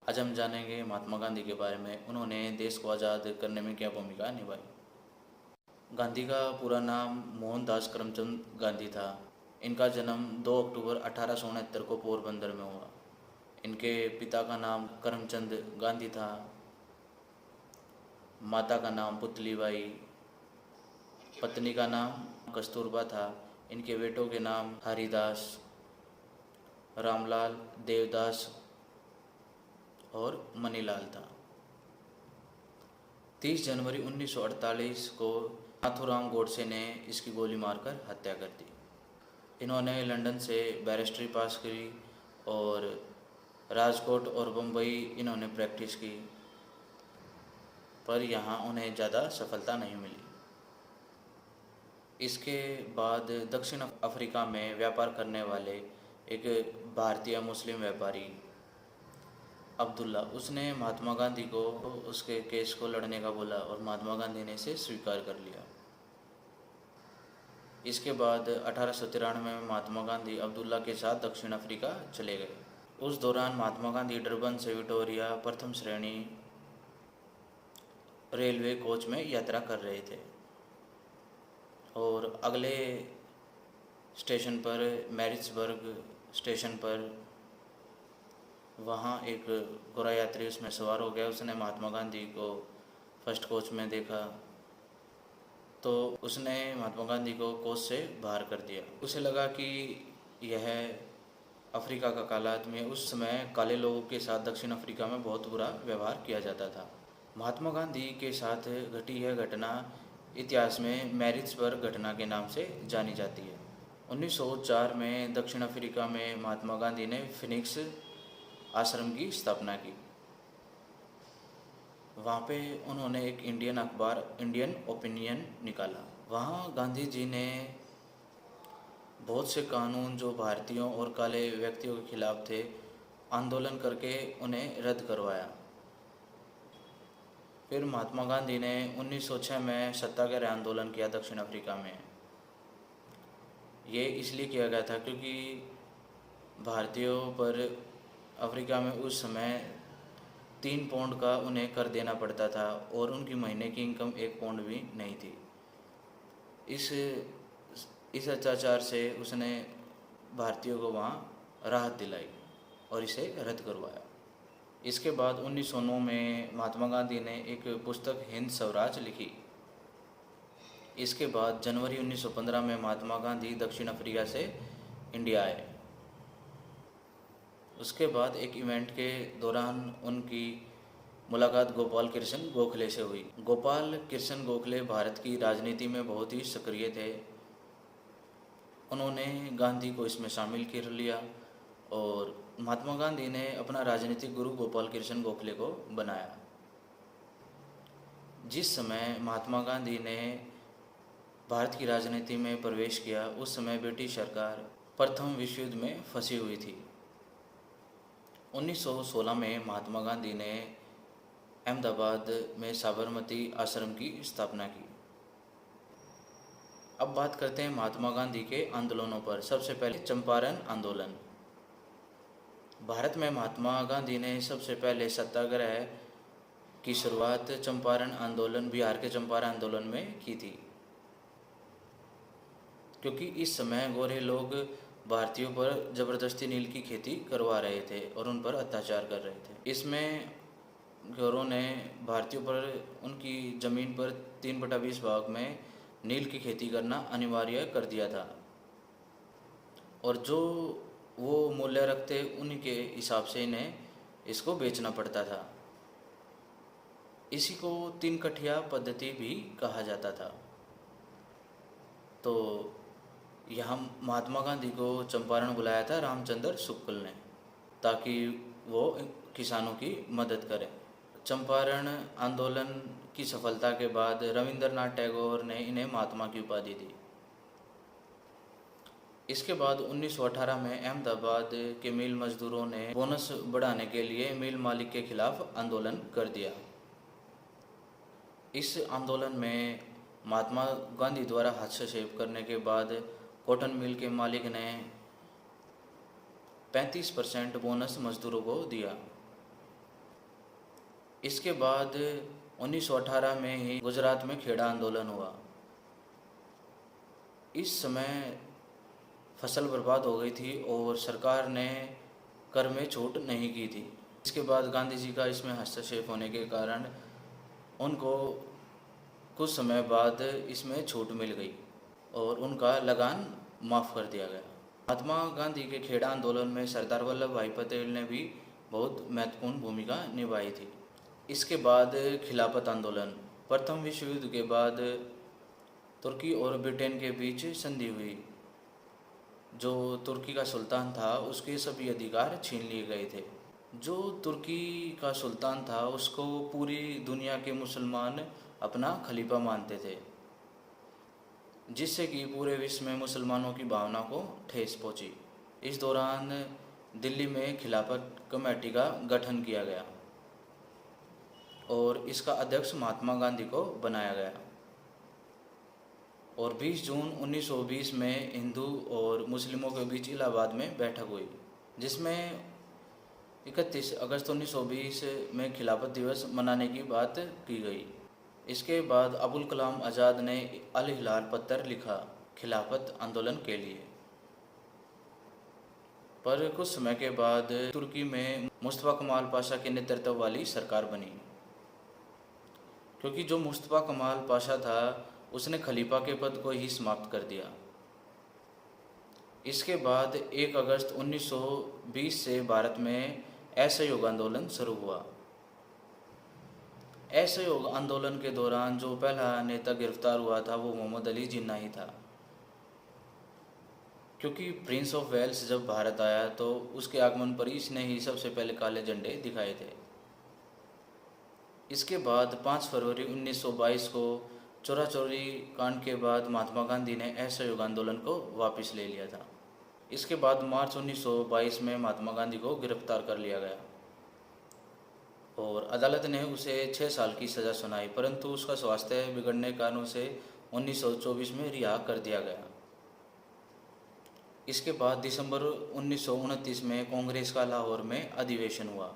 आज हम जानेंगे महात्मा गांधी के बारे में। उन्होंने देश को आज़ाद करने में क्या भूमिका निभाई। गांधी का पूरा नाम मोहनदास करमचंद गांधी था। इनका जन्म 2 अक्टूबर 1869 को पोरबंदर में हुआ। इनके पिता का नाम करमचंद गांधी था। माता का नाम पुतलीबाई, पत्नी का नाम कस्तूरबा था। इनके बेटों के नाम हरिदास, रामलाल, देवदास और मनीलाल था। 30 जनवरी 1948 को नाथूराम गोडसे ने इसकी गोली मारकर हत्या कर दी। इन्होंने लंदन से बैरिस्ट्री पास करी और राजकोट और बम्बई इन्होंने प्रैक्टिस की, पर यहाँ उन्हें ज़्यादा सफलता नहीं मिली। इसके बाद दक्षिण अफ्रीका में व्यापार करने वाले एक भारतीय मुस्लिम व्यापारी अब्दुल्ला, उसने महात्मा गांधी को उसके केस को लड़ने का बोला और महात्मा गांधी ने इसे स्वीकार कर लिया। इसके बाद 1893 में महात्मा गांधी अब्दुल्ला के साथ दक्षिण अफ्रीका चले गए। उस दौरान महात्मा गांधी डरबन से विक्टोरिया प्रथम श्रेणी रेलवे कोच में यात्रा कर रहे थे और अगले स्टेशन पर मैरिट्सबर्ग स्टेशन पर वहाँ एक गोरा यात्री उसमें सवार हो गया। उसने महात्मा गांधी को फर्स्ट कोच में देखा तो उसने महात्मा गांधी को कोच से बाहर कर दिया। उसे लगा कि यह अफ्रीका का काला आदमी है। उस समय काले लोगों के साथ दक्षिण अफ्रीका में बहुत बुरा व्यवहार किया जाता था। महात्मा गांधी के साथ घटी यह घटना इतिहास में मैरिट्सबर्ग घटना के नाम से जानी जाती है। 1904 में दक्षिण अफ्रीका में महात्मा गांधी ने फिनिक्स आश्रम की स्थापना की। वहाँ पे उन्होंने एक इंडियन अखबार इंडियन ओपिनियन निकाला। वहाँ गांधी जी ने बहुत से कानून जो भारतीयों और काले व्यक्तियों के खिलाफ थे, आंदोलन करके उन्हें रद्द करवाया। फिर महात्मा गांधी ने 1906 में सत्याग्रह आंदोलन किया दक्षिण अफ्रीका में। ये इसलिए किया गया था क्योंकि भारतीयों पर अफ्रीका में उस समय 3 पाउंड का उन्हें कर देना पड़ता था और उनकी महीने की इनकम 1 पाउंड भी नहीं थी। इस अत्याचार से उसने भारतीयों को वहाँ राहत दिलाई और इसे रद्द करवाया। इसके बाद 1909 में महात्मा गांधी ने एक पुस्तक हिंद स्वराज लिखी। इसके बाद जनवरी 1915 में महात्मा गांधी दक्षिण अफ्रीका से इंडिया आए। उसके बाद एक इवेंट के दौरान उनकी मुलाकात गोपाल कृष्ण गोखले से हुई। गोपाल कृष्ण गोखले भारत की राजनीति में बहुत ही सक्रिय थे। उन्होंने गांधी को इसमें शामिल कर लिया और महात्मा गांधी ने अपना राजनीतिक गुरु गोपाल कृष्ण गोखले को बनाया। जिस समय महात्मा गांधी ने भारत की राजनीति में प्रवेश किया, उस समय ब्रिटिश सरकार प्रथम विश्व युद्ध में फंसी हुई थी। 1916 में महात्मा गांधी ने अहमदाबाद में साबरमती आश्रम की स्थापना की। अब बात करते हैं महात्मा गांधी के आंदोलनों पर। सबसे पहले चंपारण आंदोलन। भारत में महात्मा गांधी ने सबसे पहले सत्याग्रह की शुरुआत चंपारण आंदोलन, बिहार के चंपारण आंदोलन में की थी, क्योंकि इस समय गोरे लोग भारतीयों पर ज़बरदस्ती नील की खेती करवा रहे थे और उन पर अत्याचार कर रहे थे। इसमें गोरों ने भारतीयों पर उनकी ज़मीन पर 3/20 भाग में नील की खेती करना अनिवार्य कर दिया था और जो वो मूल्य रखते उन्हीं के हिसाब से इन्हें इसको बेचना पड़ता था। इसी को 3 कठिया पद्धति भी कहा जाता था। तो यहाँ महात्मा गांधी को चंपारण बुलाया था रामचंद्र शुक्ल ने, ताकि वो किसानों की मदद करें। चंपारण आंदोलन की सफलता के बाद रविंद्रनाथ टैगोर ने इन्हें महात्मा की उपाधि दी। इसके बाद 1918 में अहमदाबाद के मिल मजदूरों ने बोनस बढ़ाने के लिए मिल मालिक के खिलाफ आंदोलन कर दिया। इस आंदोलन में महात्मा गांधी द्वारा हस्तक्षेप करने के बाद कॉटन मिल के मालिक ने 35% बोनस मजदूरों को दिया। इसके बाद 1918 में ही गुजरात में खेड़ा आंदोलन हुआ। इस समय फसल बर्बाद हो गई थी और सरकार ने कर में छूट नहीं की थी। इसके बाद गांधी जी का इसमें हस्तक्षेप होने के कारण उनको कुछ समय बाद इसमें छूट मिल गई और उनका लगान माफ़ कर दिया गया। महात्मा गांधी के खेड़ा आंदोलन में सरदार वल्लभ भाई पटेल ने भी बहुत महत्वपूर्ण भूमिका निभाई थी। इसके बाद खिलाफत आंदोलन। प्रथम विश्व युद्ध के बाद तुर्की और ब्रिटेन के बीच संधि हुई। जो तुर्की का सुल्तान था उसके सभी अधिकार छीन लिए गए थे। जो तुर्की का सुल्तान था उसको पूरी दुनिया के मुसलमान अपना खलीफा मानते थे, जिससे कि पूरे विश्व में मुसलमानों की भावना को ठेस पहुंची। इस दौरान दिल्ली में खिलाफत कमेटी का गठन किया गया और इसका अध्यक्ष महात्मा गांधी को बनाया गया। और 20 जून 1920 में हिंदू और मुस्लिमों के बीच इलाहाबाद में बैठक हुई, जिसमें 31 अगस्त 1920 में खिलाफत दिवस मनाने की बात की गई। इसके बाद अबुल कलाम आज़ाद ने अल हिलाल पत्र लिखा खिलाफत आंदोलन के लिए। पर कुछ समय के बाद तुर्की में मुस्तफ़ा कमाल पाशा के नेतृत्व वाली सरकार बनी, क्योंकि जो मुस्तफ़ा कमाल पाशा था उसने खलीफा के पद को ही समाप्त कर दिया। इसके बाद 1 अगस्त 1920 से भारत में असहयोग आंदोलन शुरू हुआ। असहयोग आंदोलन के दौरान जो पहला नेता गिरफ्तार हुआ था वो मोहम्मद अली जिन्ना ही था, क्योंकि प्रिंस ऑफ वेल्स जब भारत आया तो उसके आगमन पर इसने ही सबसे पहले काले झंडे दिखाए थे। इसके बाद 5 फरवरी 1922 को चोरा चोरी कांड के बाद महात्मा गांधी ने असहयोग आंदोलन को वापस ले लिया था। इसके बाद मार्च 1922 में महात्मा गांधी को गिरफ्तार कर लिया गया और अदालत ने उसे 6 साल की सज़ा सुनाई, परंतु उसका स्वास्थ्य बिगड़ने के कारण उसे 1924 में रिहा कर दिया गया। इसके बाद दिसंबर 1929 में कांग्रेस का लाहौर में अधिवेशन हुआ।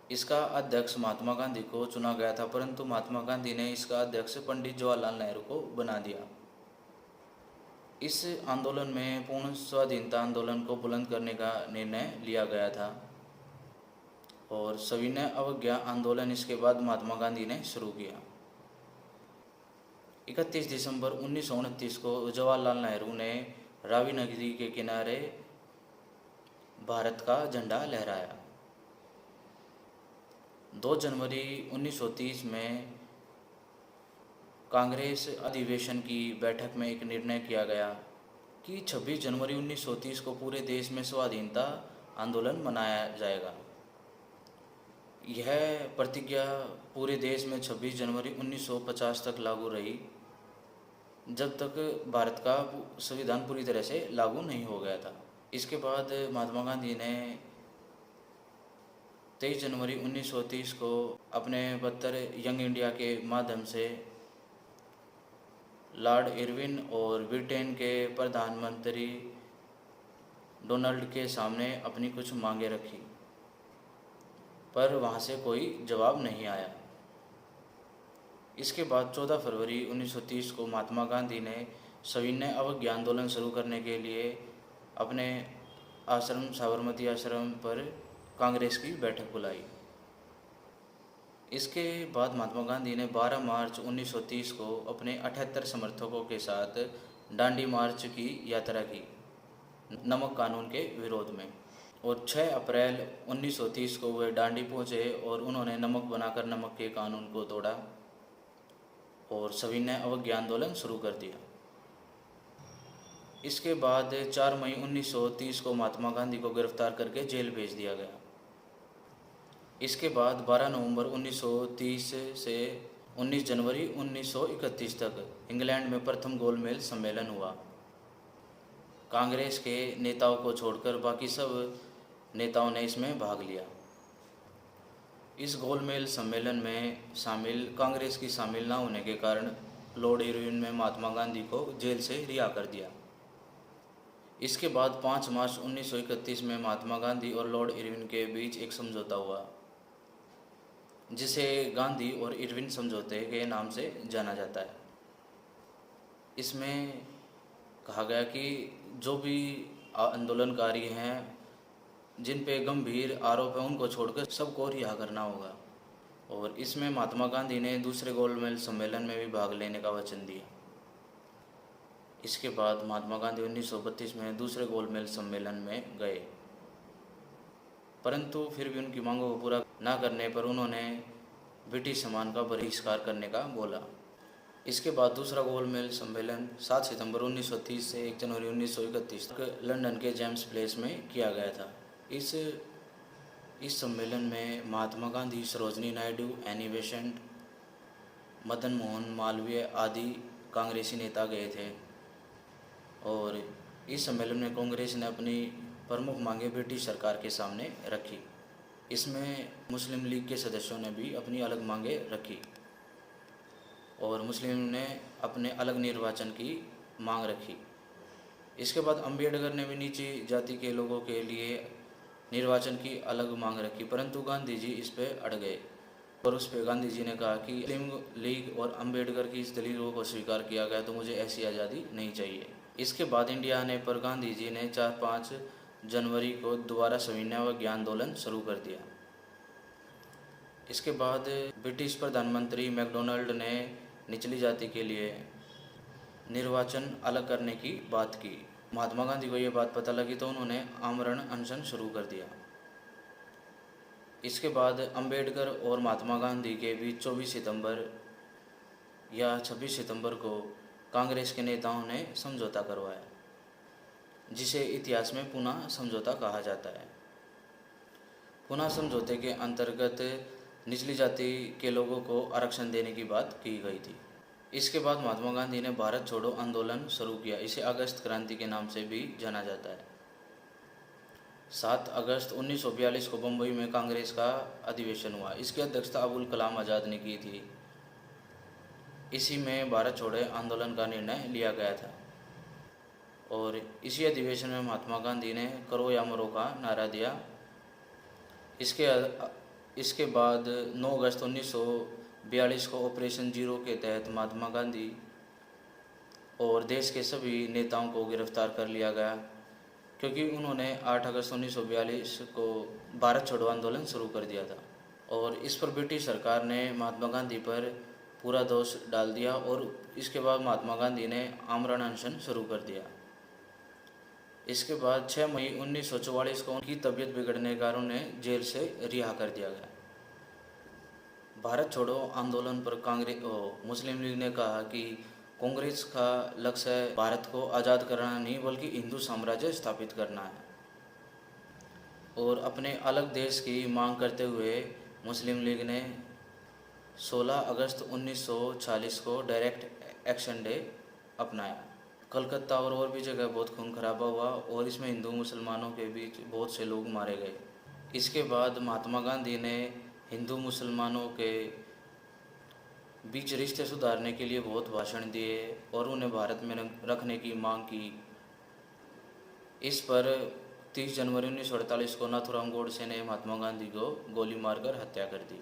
इसका अध्यक्ष महात्मा गांधी को चुना गया था, परंतु महात्मा गांधी ने इसका अध्यक्ष पंडित जवाहरलाल नेहरू को बना दिया। इस आंदोलन में पूर्ण स्वाधीनता आंदोलन को बुलंद करने का निर्णय लिया गया था और सविनय अवज्ञा आंदोलन इसके बाद महात्मा गांधी ने शुरू किया। 31 दिसंबर 1929 को जवाहरलाल नेहरू ने रावी नदी के किनारे भारत का झंडा लहराया। 2 जनवरी 1930 में कांग्रेस अधिवेशन की बैठक में एक निर्णय किया गया कि 26 जनवरी 1930 को पूरे देश में स्वाधीनता आंदोलन मनाया जाएगा। यह प्रतिज्ञा पूरे देश में 26 जनवरी 1950 तक लागू रही, जब तक भारत का संविधान पूरी तरह से लागू नहीं हो गया था। इसके बाद महात्मा गांधी ने 23 जनवरी 1930 को अपने पत्र यंग इंडिया के माध्यम से लॉर्ड इरविन और ब्रिटेन के प्रधानमंत्री डोनाल्ड के सामने अपनी कुछ मांगे रखी, पर वहाँ से कोई जवाब नहीं आया। इसके बाद 14 फरवरी 1930 को महात्मा गांधी ने सविनय अवज्ञा आंदोलन शुरू करने के लिए अपने आश्रम साबरमती आश्रम पर कांग्रेस की बैठक बुलाई। इसके बाद महात्मा गांधी ने 12 मार्च 1930 को अपने 78 समर्थकों के साथ डांडी मार्च की यात्रा की नमक कानून के विरोध में, और 6 अप्रैल 1930 को वे डांडी पहुंचे और उन्होंने नमक बनाकर नमक के कानून को तोड़ा और सविनय अवज्ञा आंदोलन शुरू कर दिया। इसके बाद 4 मई 1930 को महात्मा गांधी को गिरफ्तार करके जेल भेज दिया गया। इसके बाद 12 नवंबर 1930 से 19 जनवरी 1931 तक इंग्लैंड में प्रथम गोलमेज सम्मेलन हुआ। कांग्रेस के नेताओं को छोड़कर बाकी सब नेताओं ने इसमें भाग लिया। इस गोलमेज सम्मेलन में कांग्रेस की शामिल न होने के कारण लॉर्ड इरविन ने महात्मा गांधी को जेल से रिहा कर दिया। इसके बाद 5 मार्च 1931 में महात्मा गांधी और लॉर्ड इरविन के बीच एक समझौता हुआ। जिसे गांधी और इरविन समझौते के नाम से जाना जाता है। इसमें कहा गया कि जो भी आंदोलनकारी हैं जिन पे गंभीर आरोप है उनको छोड़कर सबको रिहा करना होगा। और इसमें महात्मा गांधी ने दूसरे गोलमेज सम्मेलन में भी भाग लेने का वचन दिया। इसके बाद महात्मा गांधी 1932 में दूसरे गोलमेज सम्मेलन में गए, परंतु फिर भी उनकी मांगों को पूरा न करने पर उन्होंने ब्रिटिश सामान का बहिष्कार करने का बोला। इसके बाद दूसरा गोलमेज सम्मेलन 7 सितंबर 1930 से 1 जनवरी 1931 तक लंदन के जेम्स प्लेस में किया गया था। इस सम्मेलन में महात्मा गांधी, सरोजनी नायडू, एनी बेसेंट, मदन मोहन मालवीय आदि कांग्रेसी नेता गए थे। और इस सम्मेलन में कांग्रेस ने अपनी प्रमुख मांगें ब्रिटिश सरकार के सामने रखी। इसमें मुस्लिम लीग के सदस्यों ने भी अपनी अलग मांगें रखी और मुस्लिम ने अपने अलग निर्वाचन की मांग रखी। इसके बाद अंबेडकर ने भी नीची जाति के लोगों के लिए निर्वाचन की अलग मांग रखी, परंतु गांधी जी इस पे अड़ गए और उस पर गांधी जी ने कहा कि मुस्लिम लीग और अंबेडकर की इस दलीलों को स्वीकार किया गया तो मुझे ऐसी आज़ादी नहीं चाहिए। इसके बाद इंडिया आने पर गांधी जी ने 4-5 जनवरी को दोबारा सविनय अवज्ञा आंदोलन शुरू कर दिया। इसके बाद ब्रिटिश प्रधानमंत्री मैकडोनल्ड ने निचली जाति के लिए निर्वाचन अलग करने की बात की। महात्मा गांधी को ये बात पता लगी तो उन्होंने आमरण अनशन शुरू कर दिया। इसके बाद अंबेडकर और महात्मा गांधी के बीच 24 सितंबर या 26 सितंबर को कांग्रेस के नेताओं ने समझौता करवाया, जिसे इतिहास में पुनः समझौता कहा जाता है। पुनः समझौते के अंतर्गत निचली जाति के लोगों को आरक्षण देने की बात की गई थी। इसके बाद महात्मा गांधी ने भारत छोड़ो आंदोलन शुरू किया। इसे अगस्त क्रांति के नाम से भी जाना जाता है। 7 अगस्त 1942 को बम्बई में कांग्रेस का अधिवेशन हुआ। इसकी अध्यक्षता अबुल कलाम आज़ाद ने की थी। इसी में भारत छोड़ो आंदोलन का निर्णय लिया गया था और इसी अधिवेशन में महात्मा गांधी ने करो या मरो का नारा दिया। इसके बाद 9 अगस्त 1942 को ऑपरेशन जीरो के तहत महात्मा गांधी और देश के सभी नेताओं को गिरफ्तार कर लिया गया, क्योंकि उन्होंने 8 अगस्त 1942 को भारत छोड़ो आंदोलन शुरू कर दिया था। और इस पर ब्रिटिश सरकार ने महात्मा गांधी पर पूरा दोष डाल दिया और इसके बाद महात्मा गांधी ने आमरण अनशन शुरू कर दिया। इसके बाद 6 मई 1944 को उनकी तबीयत बिगड़ने के कारण उन्हें जेल से रिहा कर दिया गया। भारत छोड़ो आंदोलन पर मुस्लिम लीग ने कहा कि कांग्रेस का लक्ष्य भारत को आज़ाद कराना नहीं बल्कि हिंदू साम्राज्य स्थापित करना है। और अपने अलग देश की मांग करते हुए मुस्लिम लीग ने 16 अगस्त 1946 को डायरेक्ट एक्शन डे अपनाया। कलकत्ता और भी जगह बहुत खून खराबा हुआ और इसमें हिंदू मुसलमानों के बीच बहुत से लोग मारे गए। इसके बाद महात्मा गांधी ने हिंदू मुसलमानों के बीच रिश्ते सुधारने के लिए बहुत भाषण दिए और उन्हें भारत में रखने की मांग की। इस पर 30 जनवरी 1948 को नाथूराम गोडसे ने महात्मा गांधी को गोली मारकर हत्या कर दी।